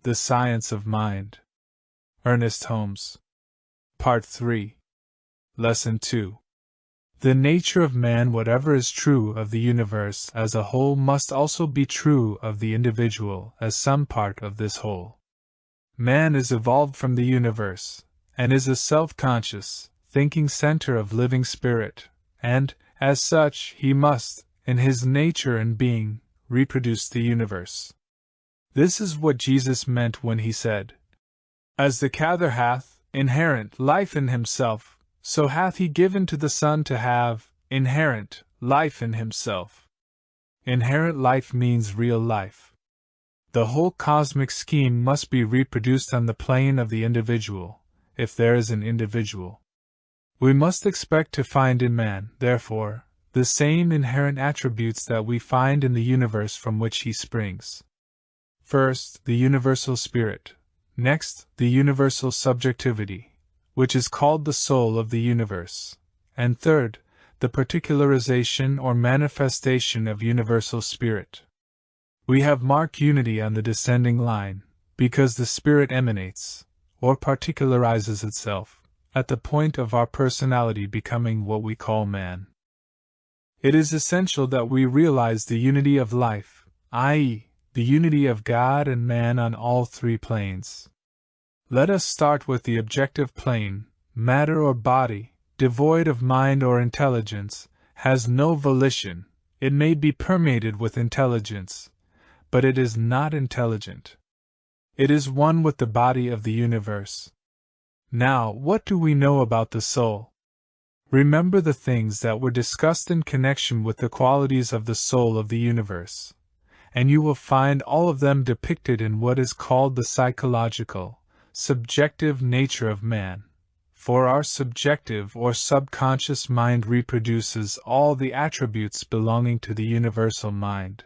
The Science of Mind. Ernest Holmes. Part 3. Lesson 2. The nature of man. Whatever is true of the universe as a whole must also be true of the individual as some part of this whole. Man is evolved from the universe, and is a self-conscious, thinking center of living spirit, and, as such, he must, in his nature and being, reproduce the universe. This is what Jesus meant when he said, "As the Father hath inherent life in himself, so hath he given to the Son to have inherent life in himself." Inherent life means real life. The whole cosmic scheme must be reproduced on the plane of the individual, if there is an individual. We must expect to find in man, therefore, the same inherent attributes that we find in the universe from which he springs. First, the universal spirit. Next, the universal subjectivity, which is called the soul of the universe. And third, the particularization or manifestation of universal spirit. We have marked unity on the descending line, because the spirit emanates, or particularizes itself, at the point of our personality becoming what we call man. It is essential that we realize the unity of life, i.e., the unity of God and man on all three planes. Let us start with the objective plane. Matter or body, devoid of mind or intelligence, has no volition. It may be permeated with intelligence, but it is not intelligent. It is one with the body of the universe. Now, what do we know about the soul? Remember the things that were discussed in connection with the qualities of the soul of the universe, and you will find all of them depicted in what is called the psychological, subjective nature of man. For our subjective or subconscious mind reproduces all the attributes belonging to the universal mind.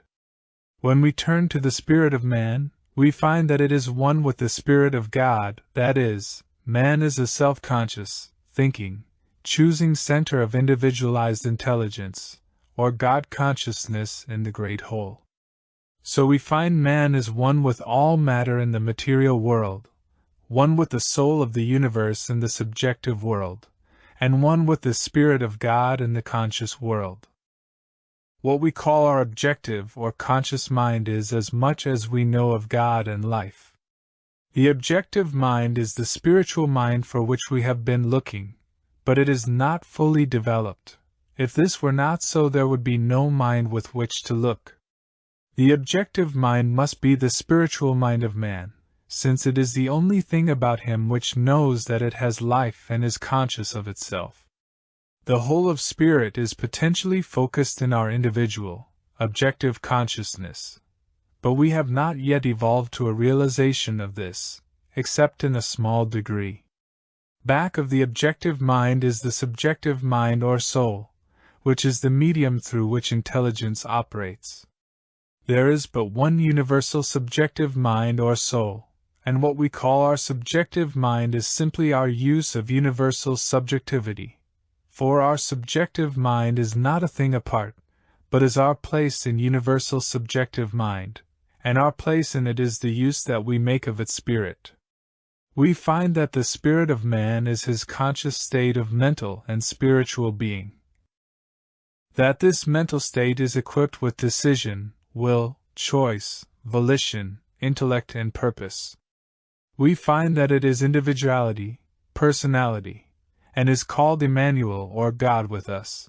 When we turn to the spirit of man, we find that it is one with the spirit of God, that is, man is a self-conscious, thinking, choosing center of individualized intelligence, or God consciousness in the great whole. So we find man is one with all matter in the material world, one with the soul of the universe in the subjective world, and one with the Spirit of God in the conscious world. What we call our objective or conscious mind is as much as we know of God and life. The objective mind is the spiritual mind for which we have been looking, but it is not fully developed. If this were not so, there would be no mind with which to look. The objective mind must be the spiritual mind of man, since it is the only thing about him which knows that it has life and is conscious of itself. The whole of spirit is potentially focused in our individual, objective consciousness, but we have not yet evolved to a realization of this, except in a small degree. Back of the objective mind is the subjective mind or soul, which is the medium through which intelligence operates. There is but one universal subjective mind or soul, and what we call our subjective mind is simply our use of universal subjectivity. For our subjective mind is not a thing apart, but is our place in universal subjective mind, and our place in it is the use that we make of its spirit. We find that the spirit of man is his conscious state of mental and spiritual being. That this mental state is equipped with decision, will, choice, volition, intellect, and purpose. We find that it is individuality, personality, and is called Emmanuel or God with us.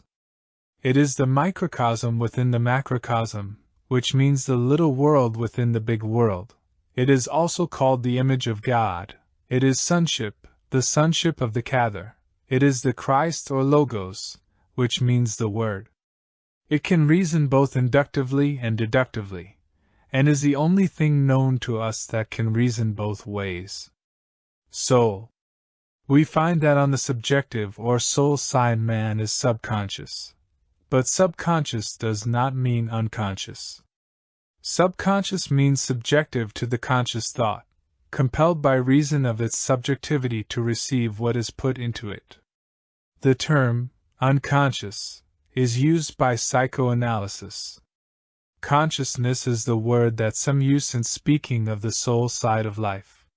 It is the microcosm within the macrocosm, which means the little world within the big world. It is also called the image of God. It is sonship, the sonship of the Father. It is the Christ or Logos, which means the Word. It can reason both inductively and deductively, and is the only thing known to us that can reason both ways. Soul. We find that on the subjective or soul side man is subconscious. But subconscious does not mean unconscious. Subconscious means subjective to the conscious thought, compelled by reason of its subjectivity to receive what is put into it. The term, unconscious, is used by psychoanalysis. Consciousness is the word that some use in speaking of the soul side of life.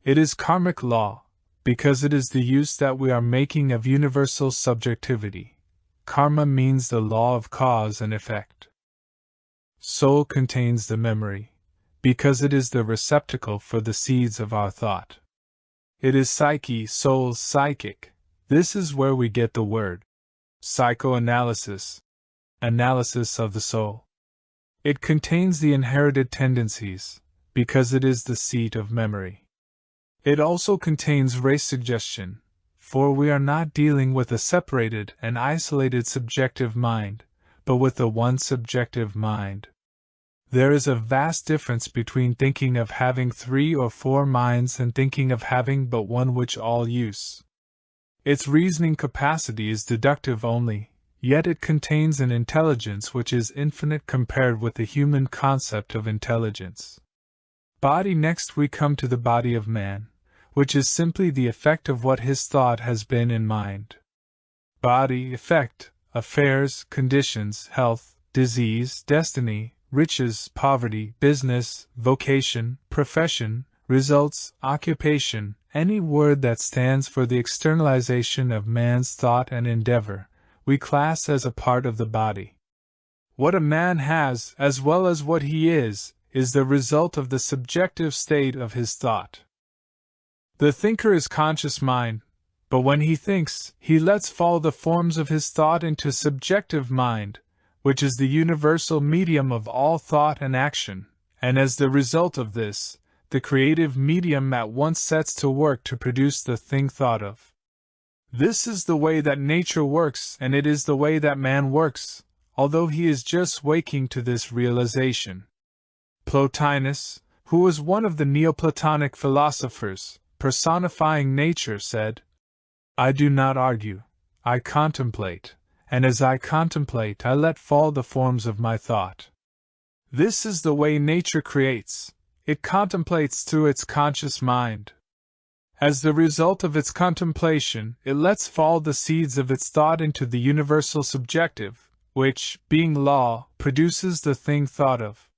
It is karmic law, because it is the use that we are making of universal subjectivity. Karma means the law of cause and effect. Soul contains the memory, because it is the receptacle for the seeds of our thought. It is psyche, soul, psychic. This is where we get the word psychoanalysis, analysis of the soul. It contains the inherited tendencies, because it is the seat of memory. It also contains race suggestion, for we are not dealing with a separated and isolated subjective mind, but with the one subjective mind. There is a vast difference between thinking of having 3 or 4 minds and thinking of having but one which all use. Its reasoning capacity is deductive only, yet it contains an intelligence which is infinite compared with the human concept of intelligence. Body. Next we come to the body of man, which is simply the effect of what his thought has been in mind. Body, effect, affairs, conditions, health, disease, destiny, riches, poverty, business, vocation, profession, results, occupation, any word that stands for the externalization of man's thought and endeavor, we class as a part of the body. What a man has, as well as what he is the result of the subjective state of his thought. The thinker is conscious mind, but when he thinks, he lets fall the forms of his thought into subjective mind, which is the universal medium of all thought and action, and as the result of this, the creative medium at once sets to work to produce the thing thought of. This is the way that nature works, and it is the way that man works, although he is just waking to this realization. Plotinus, who was one of the Neoplatonic philosophers, personifying nature, said, "I do not argue, I contemplate, and as I contemplate I let fall the forms of my thought." This is the way nature creates. It contemplates through its conscious mind. As the result of its contemplation, it lets fall the seeds of its thought into the universal subjective, which, being law, produces the thing thought of.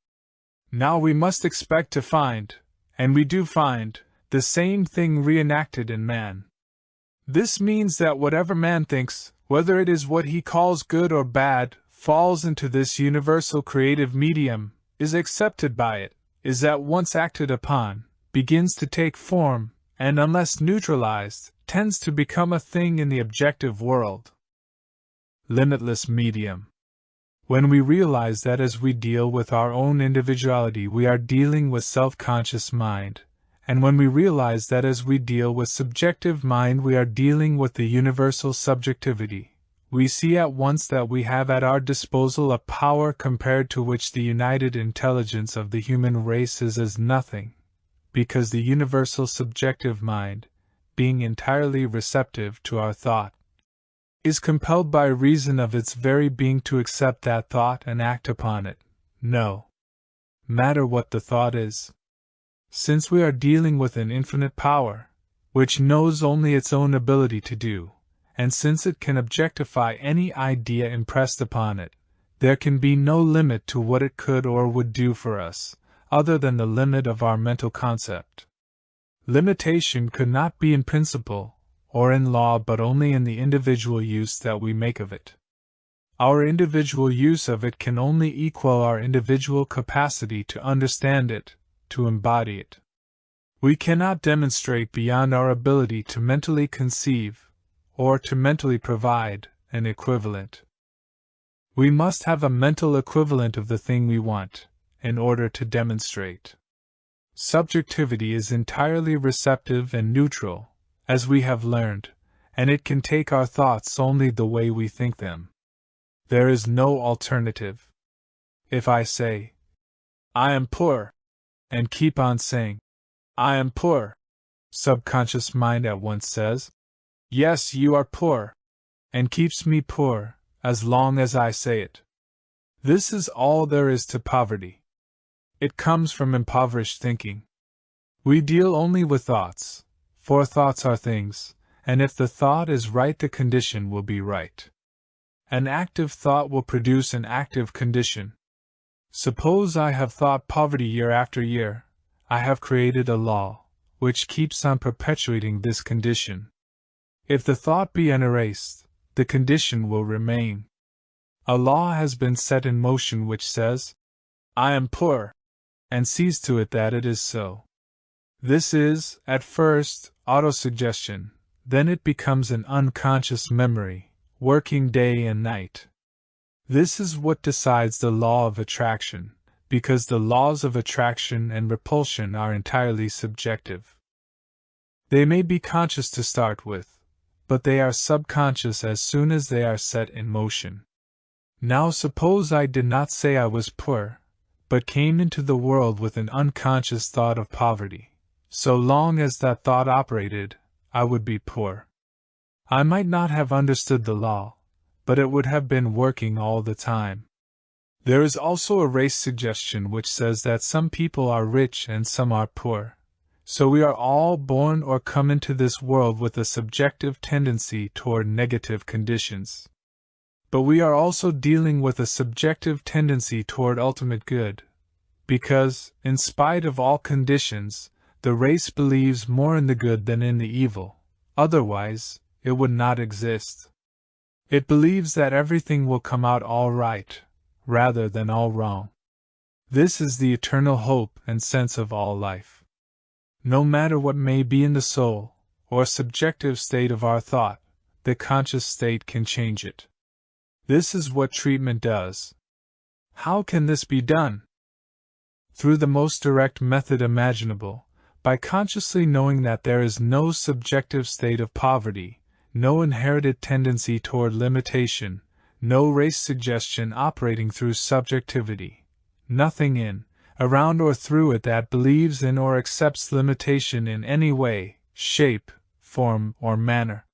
Now we must expect to find, and we do find, the same thing reenacted in man. This means that whatever man thinks, whether it is what he calls good or bad, falls into this universal creative medium, is accepted by it, is at once acted upon, begins to take form, and unless neutralized, tends to become a thing in the objective world. Limitless medium. When we realize that as we deal with our own individuality we are dealing with self-conscious mind, and when we realize that as we deal with subjective mind we are dealing with the universal subjectivity, we see at once that we have at our disposal a power compared to which the united intelligence of the human race is as nothing, because the universal subjective mind, being entirely receptive to our thought, is compelled by reason of its very being to accept that thought and act upon it, no matter what the thought is. Since we are dealing with an infinite power, which knows only its own ability to do, and since it can objectify any idea impressed upon it, there can be no limit to what it could or would do for us, other than the limit of our mental concept. Limitation could not be in principle, or in law, but only in the individual use that we make of it. Our individual use of it can only equal our individual capacity to understand it, to embody it. We cannot demonstrate beyond our ability to mentally conceive, or to mentally provide, an equivalent. We must have a mental equivalent of the thing we want, in order to demonstrate. Subjectivity is entirely receptive and neutral, as we have learned, and it can take our thoughts only the way we think them. There is no alternative. If I say, "I am poor," and keep on saying, "I am poor," subconscious mind at once says, "Yes, you are poor," and keeps me poor, as long as I say it. This is all there is to poverty. It comes from impoverished thinking. We deal only with thoughts, for thoughts are things, and if the thought is right the condition will be right. An active thought will produce an active condition. Suppose I have thought poverty year after year, I have created a law, which keeps on perpetuating this condition. If the thought be unerased, the condition will remain. A law has been set in motion which says, I am poor, and sees to it that it is so. This is, at first, autosuggestion, then it becomes an unconscious memory, working day and night. This is what decides the law of attraction, because the laws of attraction and repulsion are entirely subjective. They may be conscious to start with, but they are subconscious as soon as they are set in motion. Now suppose I did not say I was poor, but came into the world with an unconscious thought of poverty. So long as that thought operated, I would be poor. I might not have understood the law, but it would have been working all the time. There is also a race suggestion which says that some people are rich and some are poor. So we are all born or come into this world with a subjective tendency toward negative conditions. But we are also dealing with a subjective tendency toward ultimate good, because, in spite of all conditions, the race believes more in the good than in the evil, otherwise, it would not exist. It believes that everything will come out all right, rather than all wrong. This is the eternal hope and sense of all life. No matter what may be in the soul, or subjective state of our thought, the conscious state can change it. This is what treatment does. How can this be done? Through the most direct method imaginable, by consciously knowing that there is no subjective state of poverty, no inherited tendency toward limitation, no race suggestion operating through subjectivity, nothing in, around or through it that believes in or accepts limitation in any way, shape, form, or manner.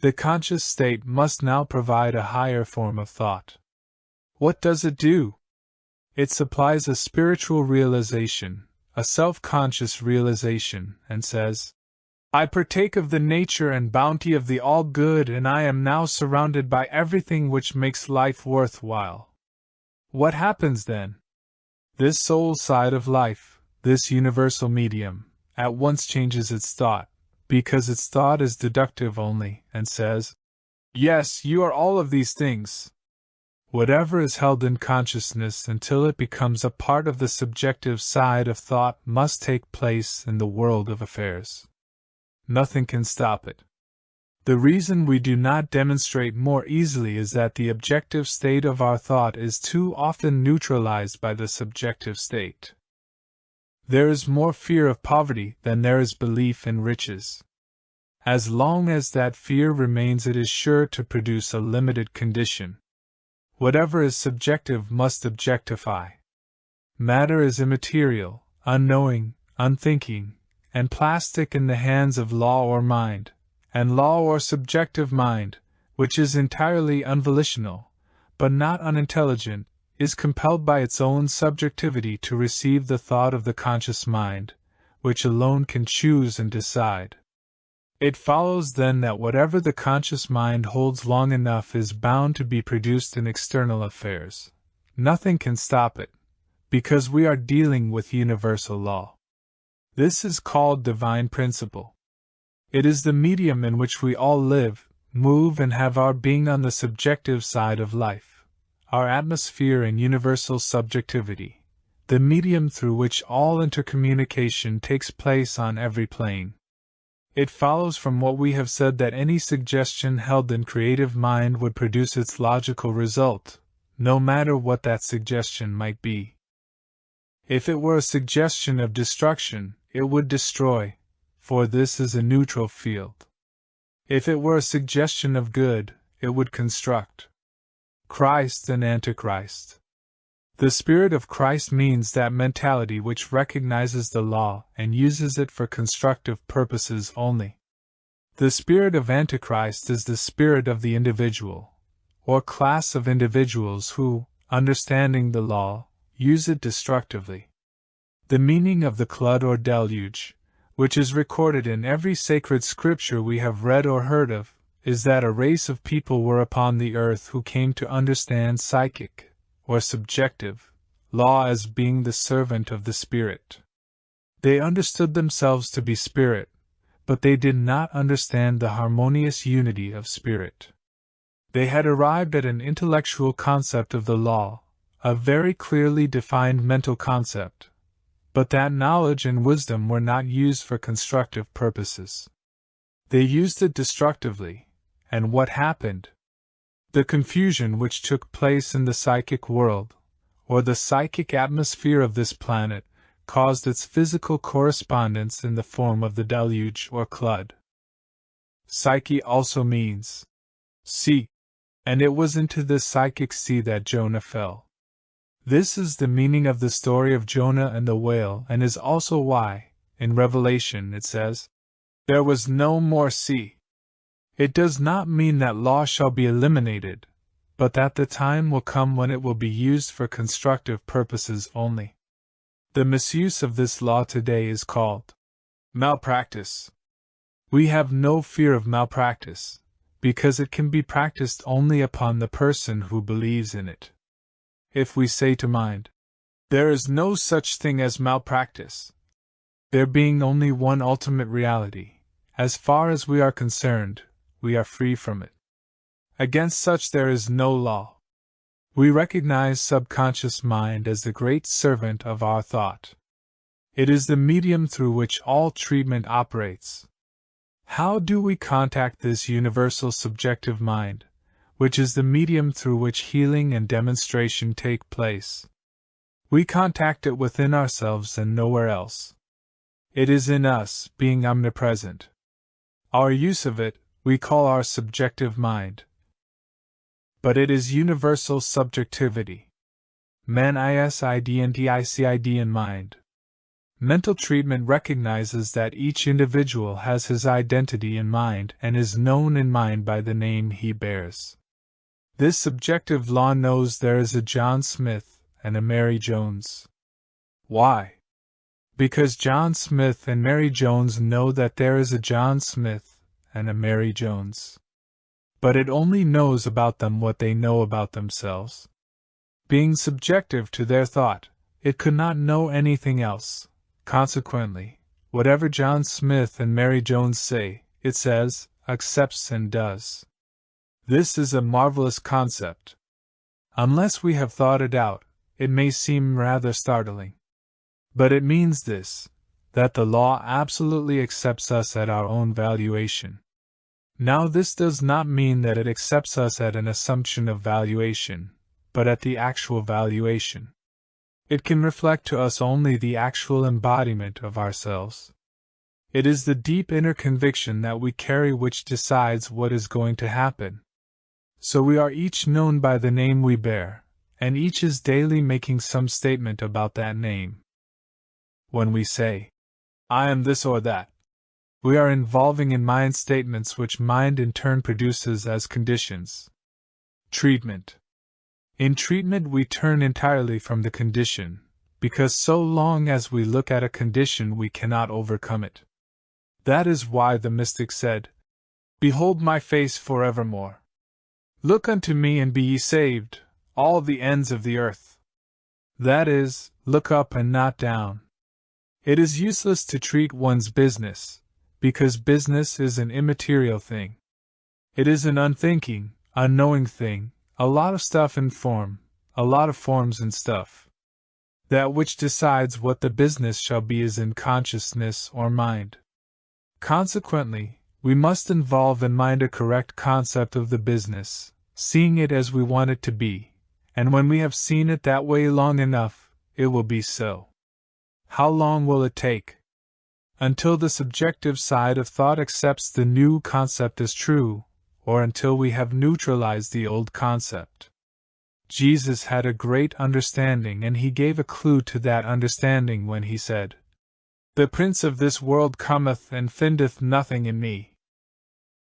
The conscious state must now provide a higher form of thought. What does it do? It supplies a spiritual realization, a self-conscious realization, and says, I partake of the nature and bounty of the all-good, and I am now surrounded by everything which makes life worthwhile. What happens then? This soul side of life, this universal medium, at once changes its thought, because its thought is deductive only, and says, Yes, you are all of these things. Whatever is held in consciousness until it becomes a part of the subjective side of thought must take place in the world of affairs. Nothing can stop it. The reason we do not demonstrate more easily is that the objective state of our thought is too often neutralized by the subjective state. There is more fear of poverty than there is belief in riches. As long as that fear remains, it is sure to produce a limited condition. Whatever is subjective must objectify. Matter is immaterial, unknowing, unthinking, and plastic in the hands of law or mind, and law or subjective mind, which is entirely unvolitional, but not unintelligent, is compelled by its own subjectivity to receive the thought of the conscious mind, which alone can choose and decide. It follows then that whatever the conscious mind holds long enough is bound to be produced in external affairs. Nothing can stop it, because we are dealing with universal law. This is called divine principle. It is the medium in which we all live, move, and have our being on the subjective side of life, our atmosphere and universal subjectivity, the medium through which all intercommunication takes place on every plane. It follows from what we have said that any suggestion held in creative mind would produce its logical result, no matter what that suggestion might be. If it were a suggestion of destruction, it would destroy, for this is a neutral field. If it were a suggestion of good, it would construct. Christ and Antichrist. The Spirit of Christ means that mentality which recognizes the law and uses it for constructive purposes only. The spirit of Antichrist is the spirit of the individual, or class of individuals who, understanding the law, use it destructively. The meaning of the flood or deluge, which is recorded in every sacred scripture we have read or heard of, is that a race of people were upon the earth who came to understand psychic, or subjective, law as being the servant of the Spirit. They understood themselves to be spirit, but they did not understand the harmonious unity of spirit. They had arrived at an intellectual concept of the law, a very clearly defined mental concept, but that knowledge and wisdom were not used for constructive purposes. They used it destructively, and what happened? The confusion which took place in the psychic world, or the psychic atmosphere of this planet, caused its physical correspondence in the form of the deluge or flood. Psyche also means sea, and it was into this psychic sea that Jonah fell. This is the meaning of the story of Jonah and the whale, and is also why, in Revelation, it says, "There was no more sea." It does not mean that law shall be eliminated, but that the time will come when it will be used for constructive purposes only. The misuse of this law today is called malpractice. We have no fear of malpractice, because it can be practiced only upon the person who believes in it. If we say to mind, "There is no such thing as malpractice," there being only one ultimate reality, as far as we are concerned, we are free from it. Against such there is no law. We recognize subconscious mind as the great servant of our thought. It is the medium through which all treatment operates. How do we contact this universal subjective mind, which is the medium through which healing and demonstration take place? We contact it within ourselves and nowhere else. It is in us, being omnipresent. Our use of it, we call our subjective mind. But it is universal subjectivity. Man is identicid in mind. Mental treatment recognizes that each individual has his identity in mind and is known in mind by the name he bears. This subjective law knows there is a John Smith and a Mary Jones. Why? Because John Smith and Mary Jones know that there is a John Smith and a Mary Jones. But it only knows about them what they know about themselves. Being subjective to their thought, it could not know anything else. Consequently, whatever John Smith and Mary Jones say, it says, accepts and does. This is a marvelous concept. Unless we have thought it out, it may seem rather startling. But it means this, that the law absolutely accepts us at our own valuation. Now this does not mean that it accepts us at an assumption of valuation, but at the actual valuation. It can reflect to us only the actual embodiment of ourselves. It is the deep inner conviction that we carry which decides what is going to happen. So we are each known by the name we bear, and each is daily making some statement about that name. When we say, "I am this or that," we are involving in mind statements which mind in turn produces as conditions. Treatment. In treatment we turn entirely from the condition, because so long as we look at a condition we cannot overcome it. That is why the mystic said, "Behold my face forevermore. Look unto me and be ye saved, all the ends of the earth." That is, look up and not down. It is useless to treat one's business, because business is an immaterial thing. It is an unthinking, unknowing thing, a lot of stuff in form, a lot of forms in stuff. That which decides what the business shall be is in consciousness or mind. Consequently, we must involve in mind a correct concept of the business, seeing it as we want it to be, and when we have seen it that way long enough, it will be so. How long will it take? Until the subjective side of thought accepts the new concept as true, or until we have neutralized the old concept. Jesus had a great understanding, and he gave a clue to that understanding when he said, "The prince of this world cometh and findeth nothing in me."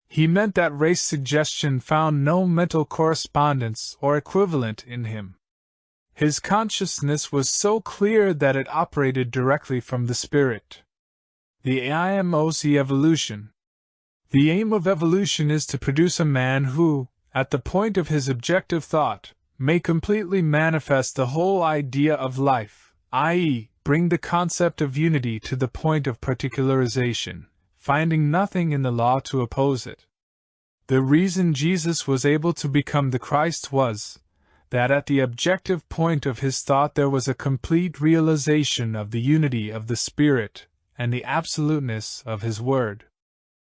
He meant that race suggestion found no mental correspondence or equivalent in him. His consciousness was so clear that it operated directly from the spirit. The ailments evolution. The aim of evolution is to produce a man who, at the point of his objective thought, may completely manifest the whole idea of life, i.e., bring the concept of unity to the point of particularization, finding nothing in the law to oppose it. The reason Jesus was able to become the Christ was that at the objective point of his thought there was a complete realization of the unity of the Spirit and the absoluteness of his Word.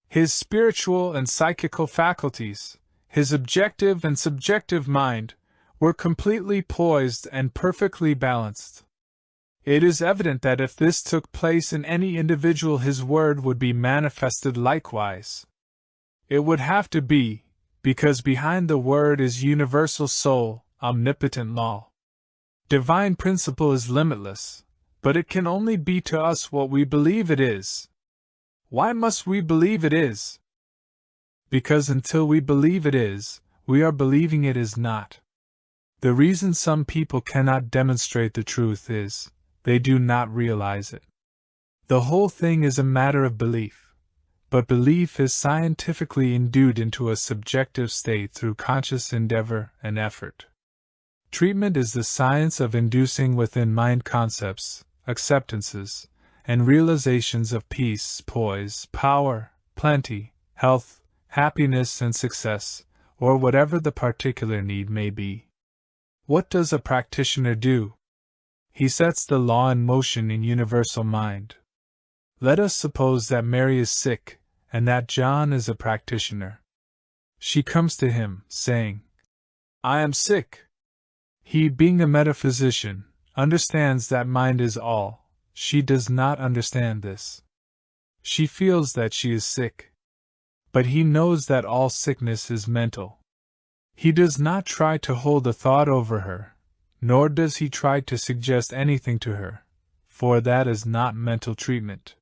His spiritual and psychical faculties, his objective and subjective mind, were completely poised and perfectly balanced. It is evident that if this took place in any individual, his Word would be manifested likewise. It would have to be, because behind the Word is universal soul, omnipotent law. Divine principle is limitless, but it can only be to us what we believe it is. Why must we believe it is? Because until we believe it is, we are believing it is not. The reason some people cannot demonstrate the truth is, they do not realize it. The whole thing is a matter of belief, but belief is scientifically endued into a subjective state through conscious endeavor and effort. Treatment is the science of inducing within mind concepts, acceptances, and realizations of peace, poise, power, plenty, health, happiness, and success, or whatever the particular need may be. What does a practitioner do? He sets the law in motion in universal mind. Let us suppose that Mary is sick, and that John is a practitioner. She comes to him, saying, "I am sick." He, being a metaphysician, understands that mind is all. She does not understand this. She feels that she is sick. But he knows that all sickness is mental. He does not try to hold a thought over her, nor does he try to suggest anything to her, for that is not mental treatment.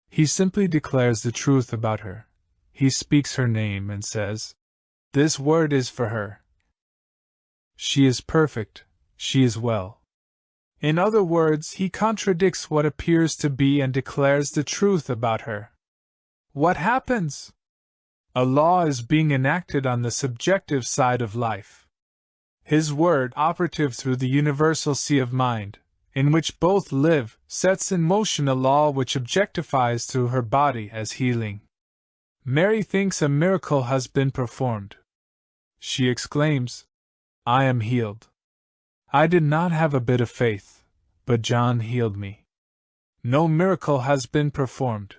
He simply declares the truth about her. He speaks her name and says, "This word is for her. She is perfect, she is well." In other words, he contradicts what appears to be and declares the truth about her. What happens? A law is being enacted on the subjective side of life. His word, operative through the universal sea of mind, in which both live, sets in motion a law which objectifies through her body as healing. Mary thinks a miracle has been performed. She exclaims, "I am healed. I did not have a bit of faith, but John healed me." No miracle has been performed.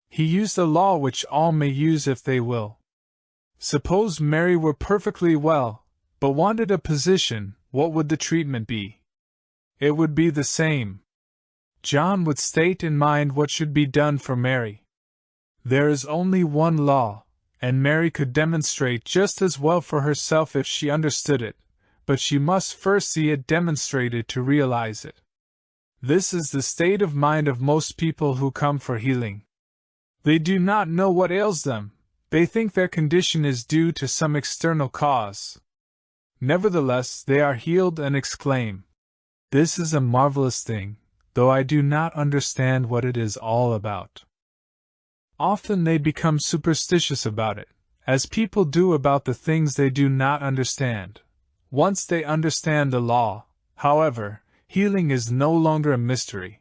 He used a law which all may use if they will. Suppose Mary were perfectly well, but wanted a position, what would the treatment be? It would be the same. John would state in mind what should be done for Mary. There is only one law, and Mary could demonstrate just as well for herself if she understood it, but she must first see it demonstrated to realize it. This is the state of mind of most people who come for healing. They do not know what ails them. They think their condition is due to some external cause. Nevertheless, they are healed and exclaim, "This is a marvelous thing, though I do not understand what it is all about." Often they become superstitious about it, as people do about the things they do not understand. Once they understand the law, however, healing is no longer a mystery.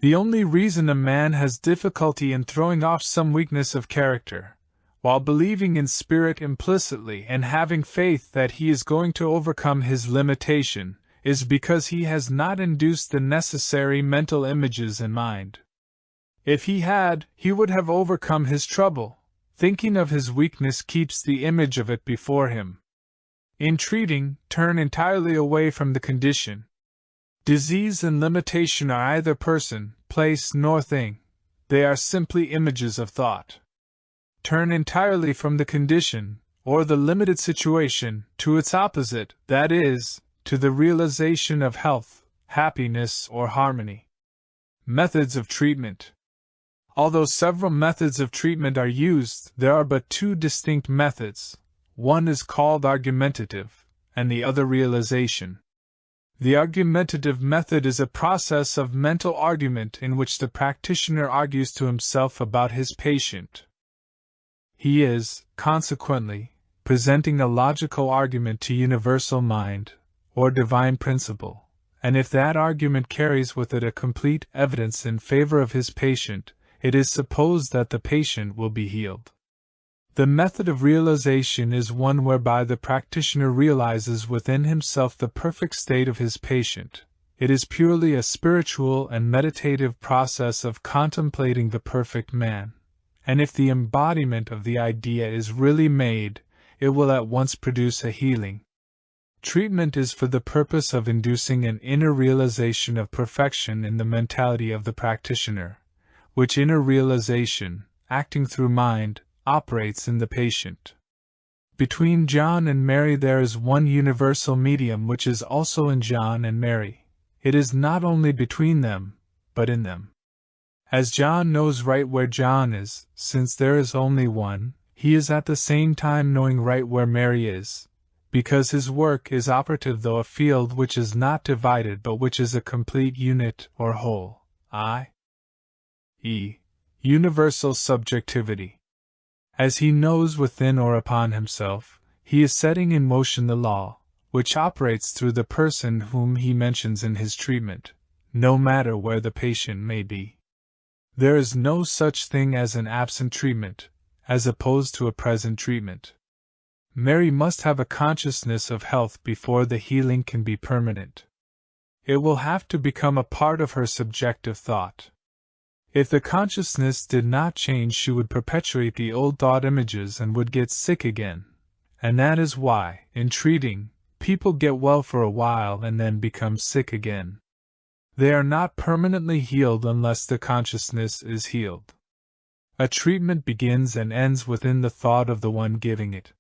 The only reason a man has difficulty in throwing off some weakness of character, while believing in spirit implicitly and having faith that he is going to overcome his limitation, is because he has not induced the necessary mental images in mind. If he had, he would have overcome his trouble. Thinking of his weakness keeps the image of it before him. In treating, turn entirely away from the condition. Disease and limitation are either person, place, nor thing. They are simply images of thought. Turn entirely from the condition, or the limited situation, to its opposite, that is, to the realization of health, happiness, or harmony. Methods of treatment. Although several methods of treatment are used, there are but two distinct methods. One is called argumentative, and the other realization. The argumentative method is a process of mental argument in which the practitioner argues to himself about his patient. He is, consequently, presenting a logical argument to universal mind, or divine principle, and if that argument carries with it a complete evidence in favor of his patient, it is supposed that the patient will be healed. The method of realization is one whereby the practitioner realizes within himself the perfect state of his patient. It is purely a spiritual and meditative process of contemplating the perfect man, and if the embodiment of the idea is really made, it will at once produce a healing. Treatment is for the purpose of inducing an inner realization of perfection in the mentality of the practitioner, which inner realization, acting through mind, operates in the patient. Between John and Mary there is one universal medium which is also in John and Mary. It is not only between them, but in them. As John knows right where John is, since there is only one, he is at the same time knowing right where Mary is, because his work is operative though a field which is not divided but which is a complete unit or whole, i.e., universal subjectivity. As he knows within or upon himself, he is setting in motion the law, which operates through the person whom he mentions in his treatment, no matter where the patient may be. There is no such thing as an absent treatment, as opposed to a present treatment. Mary must have a consciousness of health before the healing can be permanent. It will have to become a part of her subjective thought. If the consciousness did not change, she would perpetuate the old thought images and would get sick again. And that is why, in treating, people get well for a while and then become sick again. They are not permanently healed unless the consciousness is healed. A treatment begins and ends within the thought of the one giving it.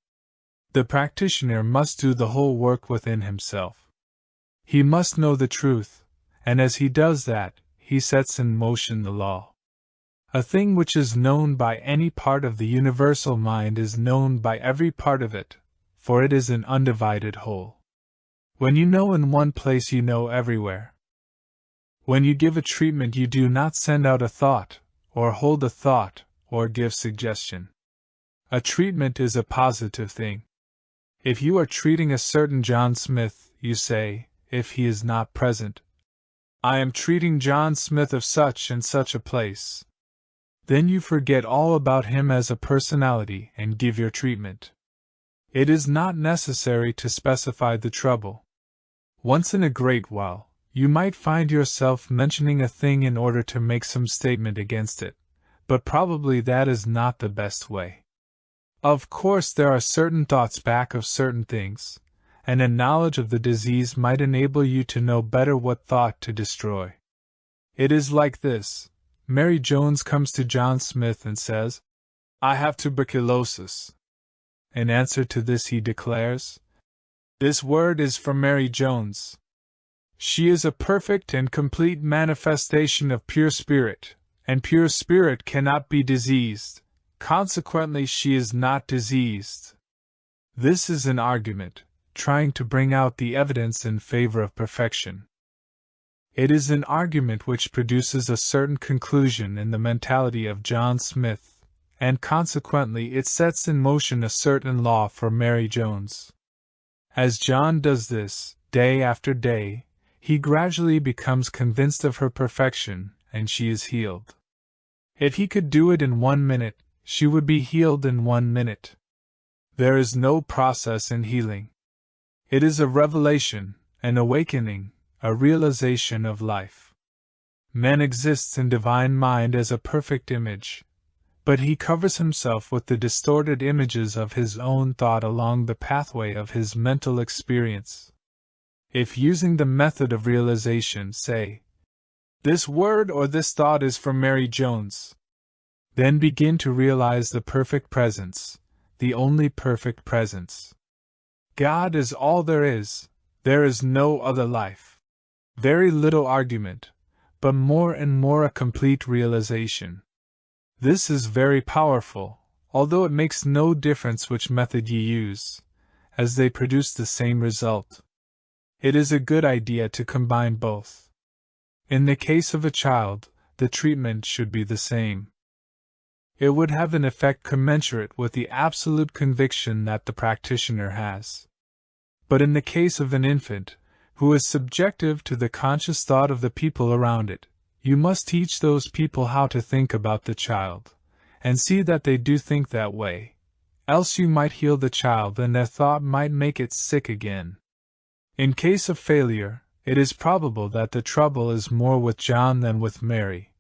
The practitioner must do the whole work within himself. He must know the truth, and as he does that, he sets in motion the law. A thing which is known by any part of the universal mind is known by every part of it, for it is an undivided whole. When you know in one place, you know everywhere. When you give a treatment, you do not send out a thought, or hold a thought, or give suggestion. A treatment is a positive thing. If you are treating a certain John Smith, you say, if he is not present, I am treating John Smith of such and such a place. Then you forget all about him as a personality and give your treatment. It is not necessary to specify the trouble. Once in a great while, you might find yourself mentioning a thing in order to make some statement against it, but probably that is not the best way. Of course, there are certain thoughts back of certain things, and a knowledge of the disease might enable you to know better what thought to destroy. It is like this. Mary Jones comes to John Smith and says, I have tuberculosis. In answer to this he declares, this word is from Mary Jones. She is a perfect and complete manifestation of pure spirit, and pure spirit cannot be diseased, consequently she is not diseased. This is an argument, trying to bring out the evidence in favor of perfection. It is an argument which produces a certain conclusion in the mentality of John Smith, and consequently it sets in motion a certain law for Mary Jones. As John does this, day after day, he gradually becomes convinced of her perfection, and she is healed. If he could do it in 1 minute, she would be healed in 1 minute. There is no process in healing. It is a revelation, an awakening, a realization of life. Man exists in divine mind as a perfect image, but he covers himself with the distorted images of his own thought along the pathway of his mental experience. If using the method of realization say, this word or this thought is from Mary Jones, then begin to realize the perfect presence, the only perfect presence. God is all there is no other life. Very little argument, but more and more a complete realization. This is very powerful, although it makes no difference which method you use, as they produce the same result. It is a good idea to combine both. In the case of a child, the treatment should be the same. it would have an effect commensurate with the absolute conviction that the practitioner has. But in the case of an infant, who is subjective to the conscious thought of the people around it, you must teach those people how to think about the child, and see that they do think that way, else you might heal the child and their thought might make it sick again. In case of failure, it is probable that the trouble is more with John than with Mary,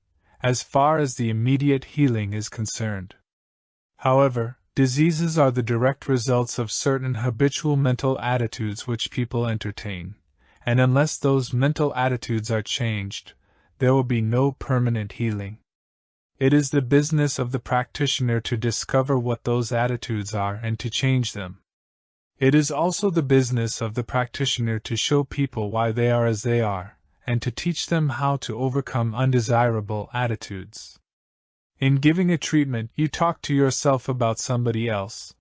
as far as the immediate healing is concerned. However, diseases are the direct results of certain habitual mental attitudes which people entertain, and unless those mental attitudes are changed, there will be no permanent healing. It is the business of the practitioner to discover what those attitudes are and to change them. It is also the business of the practitioner to show people why they are as they are, and to teach them how to overcome undesirable attitudes. In giving a treatment, you talk to yourself about somebody else.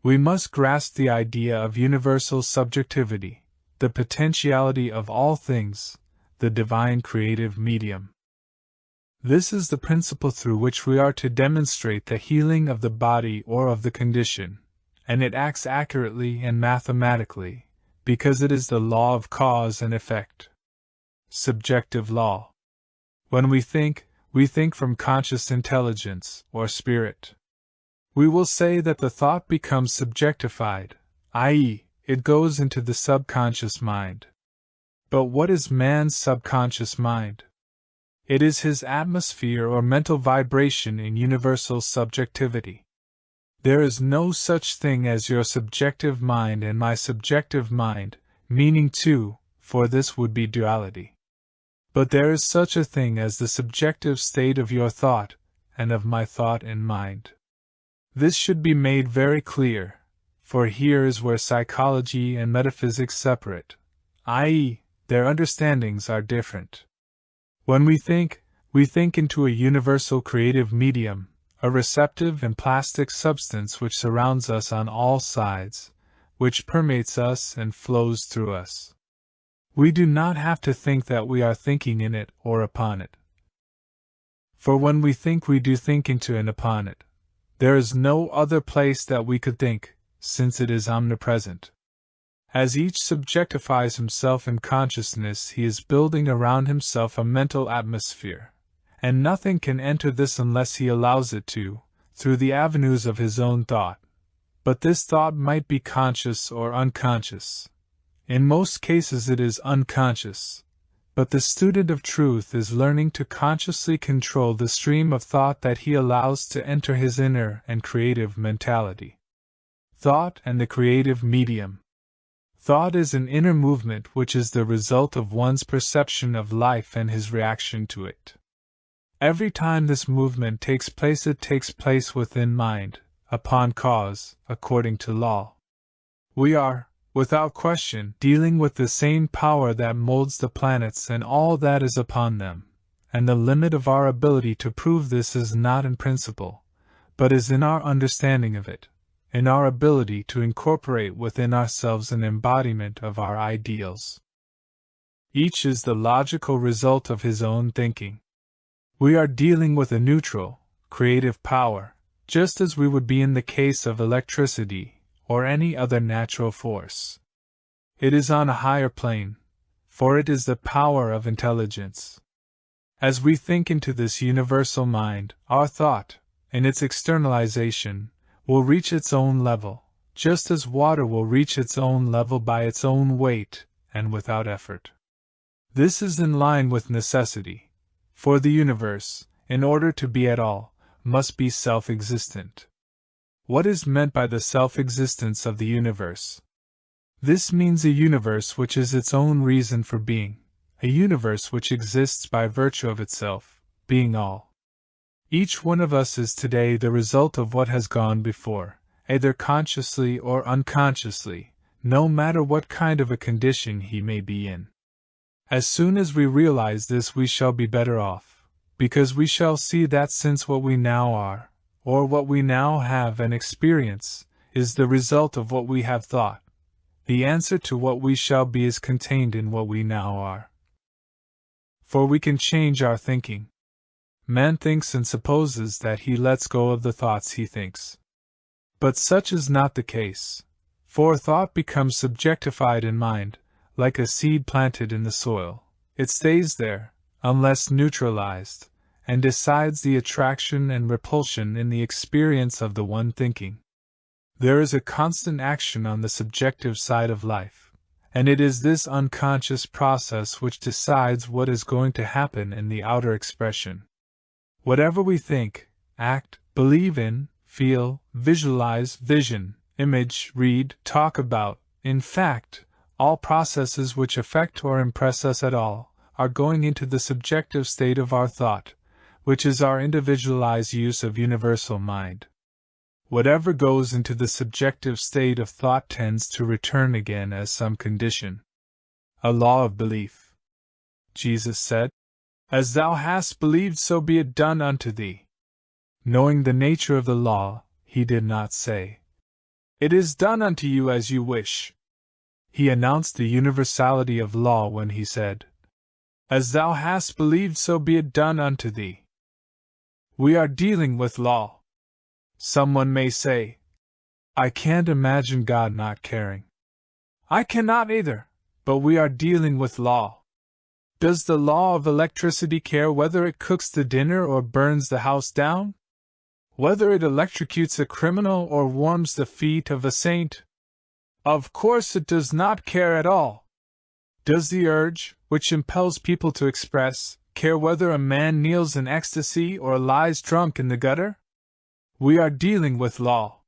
We must grasp the idea of universal subjectivity, the potentiality of all things, the divine creative medium. This is the principle through which we are to demonstrate the healing of the body or of the condition, and it acts accurately and mathematically, because it is the law of cause and effect. Subjective law. When we think from conscious intelligence, or spirit. We will say that the thought becomes subjectified, i.e., it goes into the subconscious mind. But what is man's subconscious mind? It is his atmosphere or mental vibration in universal subjectivity. There is no such thing as your subjective mind and my subjective mind, meaning two, for this would be duality. But there is such a thing as the subjective state of your thought, and of my thought and mind. This should be made very clear, for here is where psychology and metaphysics separate, i.e., their understandings are different. When we think into a universal creative medium, a receptive and plastic substance which surrounds us on all sides, which permeates us and flows through us. We do not have to think that we are thinking in it or upon it. For when we do think into and upon it. There is no other place that we could think, since it is omnipresent. As each subjectifies himself in consciousness, he is building around himself a mental atmosphere, and nothing can enter this unless he allows it to, through the avenues of his own thought. But this thought might be conscious or unconscious. In most cases it is unconscious, but the student of truth is learning to consciously control the stream of thought that he allows to enter his inner and creative mentality. Thought and the creative medium. Thought is an inner movement which is the result of one's perception of life and his reaction to it. Every time this movement takes place, it takes place within mind, upon cause, according to law. We are, without question, dealing with the same power that molds the planets and all that is upon them, and the limit of our ability to prove this is not in principle, but is in our understanding of it, in our ability to incorporate within ourselves an embodiment of our ideals. Each is the logical result of his own thinking. We are dealing with a neutral, creative power, just as we would be in the case of electricity or any other natural force. It is on a higher plane, for it is the power of intelligence. As we think into this universal mind, our thought, in its externalization, will reach its own level, just as water will reach its own level by its own weight and without effort. This is in line with necessity, for the universe, in order to be at all, must be self-existent. What is meant by the self-existence of the universe? This means a universe which is its own reason for being, a universe which exists by virtue of itself, being all. Each one of us is today the result of what has gone before, either consciously or unconsciously, no matter what kind of a condition he may be in. As soon as we realize this, we shall be better off, because we shall see that since what we now are, or what we now have and experience, is the result of what we have thought, the answer to what we shall be is contained in what we now are. For we can change our thinking. Man thinks and supposes that he lets go of the thoughts he thinks. But such is not the case, for thought becomes subjectified in mind, like a seed planted in the soil. It stays there, unless neutralized, and decides the attraction and repulsion in the experience of the one thinking. There is a constant action on the subjective side of life, and it is this unconscious process which decides what is going to happen in the outer expression. Whatever we think, act, believe in, feel, visualize, vision, image, read, talk about, in fact, all processes which affect or impress us at all, are going into the subjective state of our thought, which is our individualized use of universal mind. Whatever goes into the subjective state of thought tends to return again as some condition. A law of belief. Jesus said, "As thou hast believed, so be it done unto thee." Knowing the nature of the law, he did not say, "It is done unto you as you wish." He announced the universality of law when he said, "As thou hast believed, so be it done unto thee." We are dealing with law. Someone may say, "I can't imagine God not caring." I cannot either, but we are dealing with law. Does the law of electricity care whether it cooks the dinner or burns the house down? Whether it electrocutes a criminal or warms the feet of a saint? Of course it does not care at all. Does the urge, which impels people to express, care whether a man kneels in ecstasy or lies drunk in the gutter? We are dealing with law.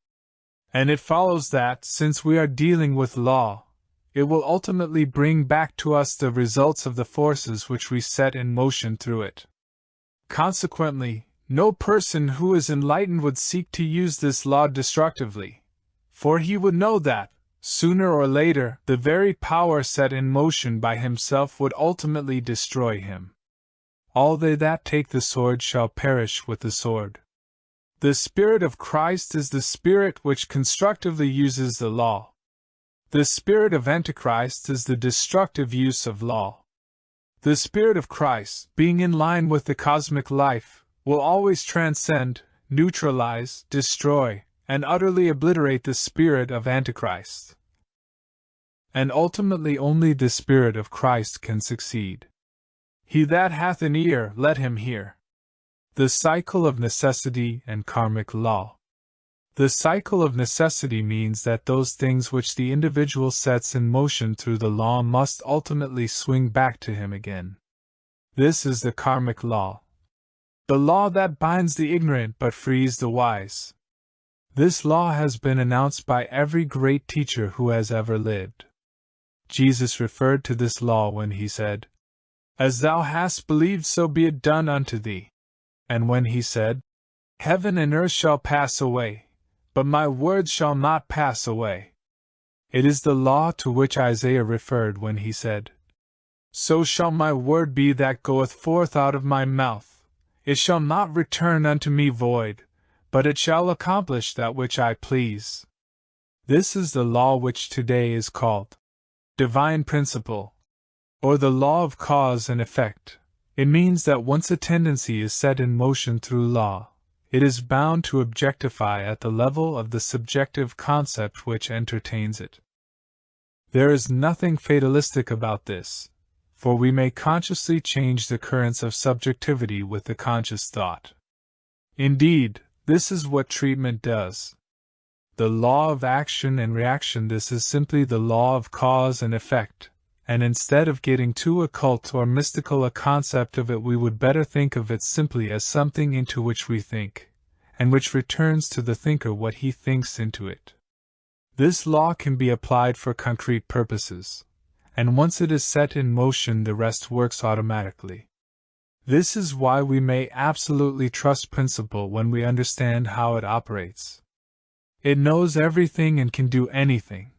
And it follows that, since we are dealing with law, it will ultimately bring back to us the results of the forces which we set in motion through it. Consequently, no person who is enlightened would seek to use this law destructively, for he would know that, sooner or later, the very power set in motion by himself would ultimately destroy him. All they that take the sword shall perish with the sword. The Spirit of Christ is the Spirit which constructively uses the law. The spirit of Antichrist is the destructive use of law. The Spirit of Christ, being in line with the cosmic life, will always transcend, neutralize, destroy, and utterly obliterate the spirit of Antichrist. And ultimately only the Spirit of Christ can succeed. He that hath an ear, let him hear. The cycle of necessity and karmic law. The cycle of necessity means that those things which the individual sets in motion through the law must ultimately swing back to him again. This is the karmic law. The law that binds the ignorant but frees the wise. This law has been announced by every great teacher who has ever lived. Jesus referred to this law when he said, "As thou hast believed, so be it done unto thee." And when he said, "Heaven and earth shall pass away, but my words shall not pass away." It is the law to which Isaiah referred when he said, "So shall my word be that goeth forth out of my mouth. It shall not return unto me void, but it shall accomplish that which I please." This is the law which today is called divine principle, or the law of cause and effect. It means that once a tendency is set in motion through law, it is bound to objectify at the level of the subjective concept which entertains it. There is nothing fatalistic about this, for we may consciously change the currents of subjectivity with the conscious thought. Indeed, this is what treatment does. The law of action and reaction, this is simply the law of cause and effect, and instead of getting too occult or mystical a concept of it, we would better think of it simply as something into which we think, and which returns to the thinker what he thinks into it. This law can be applied for concrete purposes, and once it is set in motion, the rest works automatically. This is why we may absolutely trust principle when we understand how it operates. It knows everything and can do anything,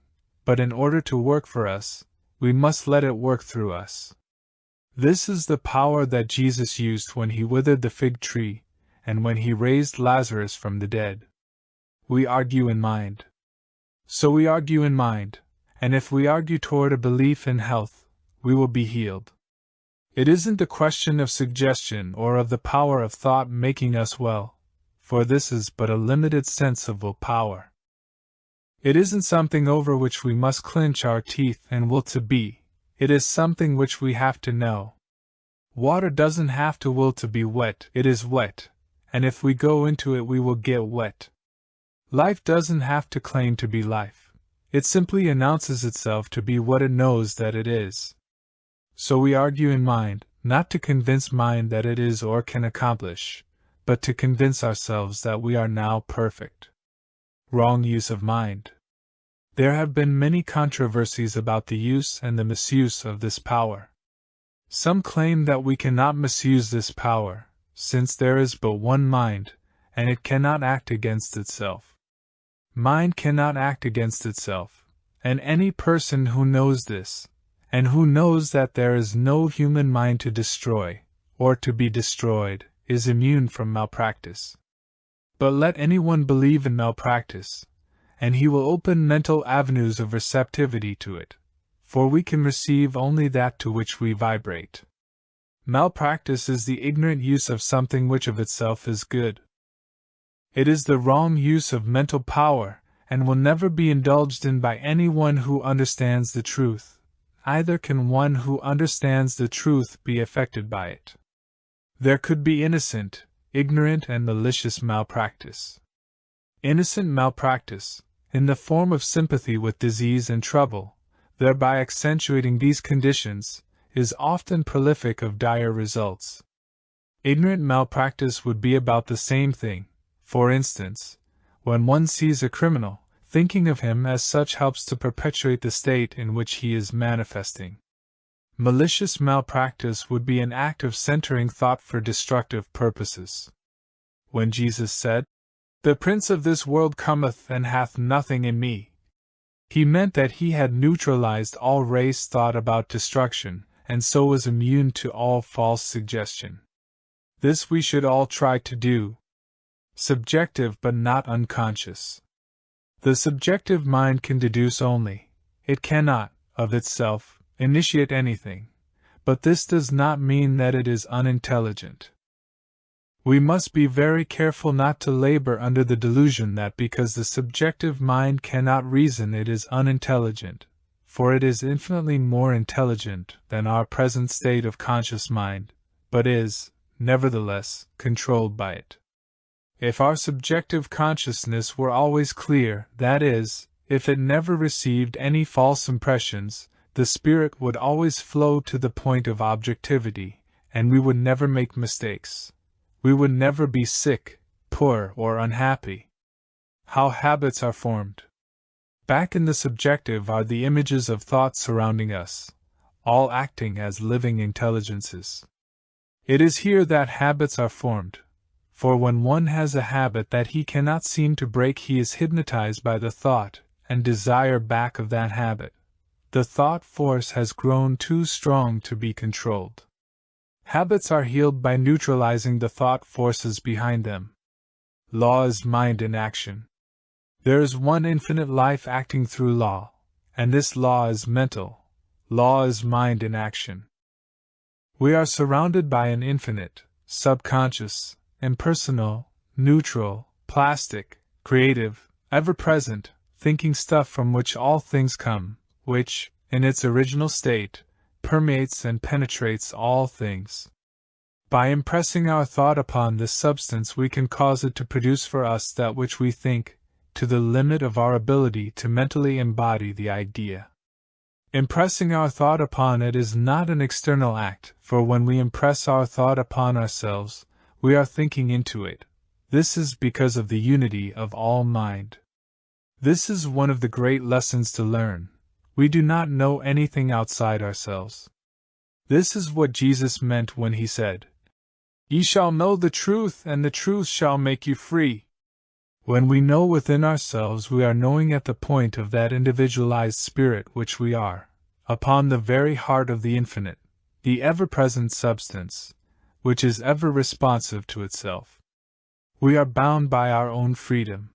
but in order to work for us, we must let it work through us. This is the power that Jesus used when he withered the fig tree, and when he raised Lazarus from the dead. We argue in mind. So we argue in mind, and if we argue toward a belief in health, we will be healed. It isn't a question of suggestion or of the power of thought making us well, for this is but a limited sense of will power. It isn't something over which we must clench our teeth and will to be, it is something which we have to know. Water doesn't have to will to be wet, it is wet, and if we go into it we will get wet. Life doesn't have to claim to be life, it simply announces itself to be what it knows that it is. So we argue in mind, not to convince mind that it is or can accomplish, but to convince ourselves that we are now perfect. Wrong use of mind. There have been many controversies about the use and the misuse of this power. Some claim that we cannot misuse this power, since there is but one mind, and it cannot act against itself. Mind cannot act against itself, and any person who knows this, and who knows that there is no human mind to destroy, or to be destroyed, is immune from malpractice. But let anyone believe in malpractice, and he will open mental avenues of receptivity to it, for we can receive only that to which we vibrate. Malpractice is the ignorant use of something which of itself is good. It is the wrong use of mental power, and will never be indulged in by anyone who understands the truth. Neither can one who understands the truth be affected by it. There could be innocent, ignorant, and malicious malpractice. Innocent malpractice, in the form of sympathy with disease and trouble, thereby accentuating these conditions, is often prolific of dire results. Ignorant malpractice would be about the same thing. For instance, when one sees a criminal, thinking of him as such helps to perpetuate the state in which he is manifesting. Malicious malpractice would be an act of centering thought for destructive purposes. When Jesus said, "The prince of this world cometh and hath nothing in me," he meant that he had neutralized all race thought about destruction, and so was immune to all false suggestion. This we should all try to do. Subjective but not unconscious. The subjective mind can deduce only, it cannot, of itself, initiate anything, but this does not mean that it is unintelligent. We must be very careful not to labor under the delusion that because the subjective mind cannot reason it is unintelligent, for it is infinitely more intelligent than our present state of conscious mind, but is, nevertheless, controlled by it. If our subjective consciousness were always clear, that is, if it never received any false impressions, the spirit would always flow to the point of objectivity, and we would never make mistakes. We would never be sick, poor, or unhappy. How habits are formed. Back in the subjective are the images of thought surrounding us, all acting as living intelligences. It is here that habits are formed. For when one has a habit that he cannot seem to break, he is hypnotized by the thought and desire back of that habit. The thought force has grown too strong to be controlled. Habits are healed by neutralizing the thought forces behind them. Law is mind in action. There is one infinite life acting through law, and this law is mental. Law is mind in action. We are surrounded by an infinite, subconscious, impersonal, neutral, plastic, creative, ever-present, thinking stuff from which all things come, which, in its original state, permeates and penetrates all things. By impressing our thought upon this substance we can cause it to produce for us that which we think, to the limit of our ability to mentally embody the idea. Impressing our thought upon it is not an external act, for when we impress our thought upon ourselves, we are thinking into it. This is because of the unity of all mind. This is one of the great lessons to learn. We do not know anything outside ourselves. This is what Jesus meant when he said, "Ye shall know the truth, and the truth shall make you free." When we know within ourselves, we are knowing at the point of that individualized spirit which we are, upon the very heart of the infinite, the ever-present substance, which is ever responsive to itself. We are bound by our own freedom.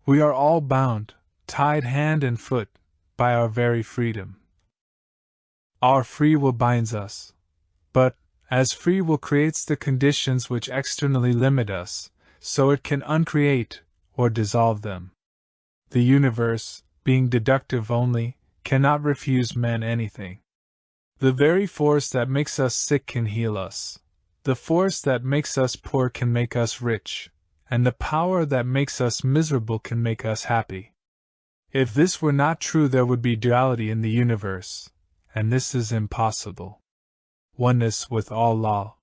We are all bound, tied hand and foot, by our very freedom. Our free will binds us. But, as free will creates the conditions which externally limit us, so it can uncreate, or dissolve them. The universe, being deductive only, cannot refuse man anything. The very force that makes us sick can heal us. The force that makes us poor can make us rich, and the power that makes us miserable can make us happy. If this were not true, there would be duality in the universe, and this is impossible. Oneness with all law.